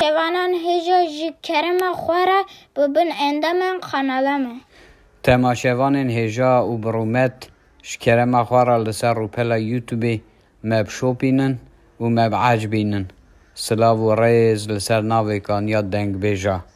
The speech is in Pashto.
شوانان هجا جی کرم خوره ببن اندامن قنالمه. تماشاوان هجا و برومت شکرم خواره لسر روپلا یوتیوبی مب شوپینن و مب عجبینن. سلاو و ریز لسر ناوی کان یا دنگ بیجا.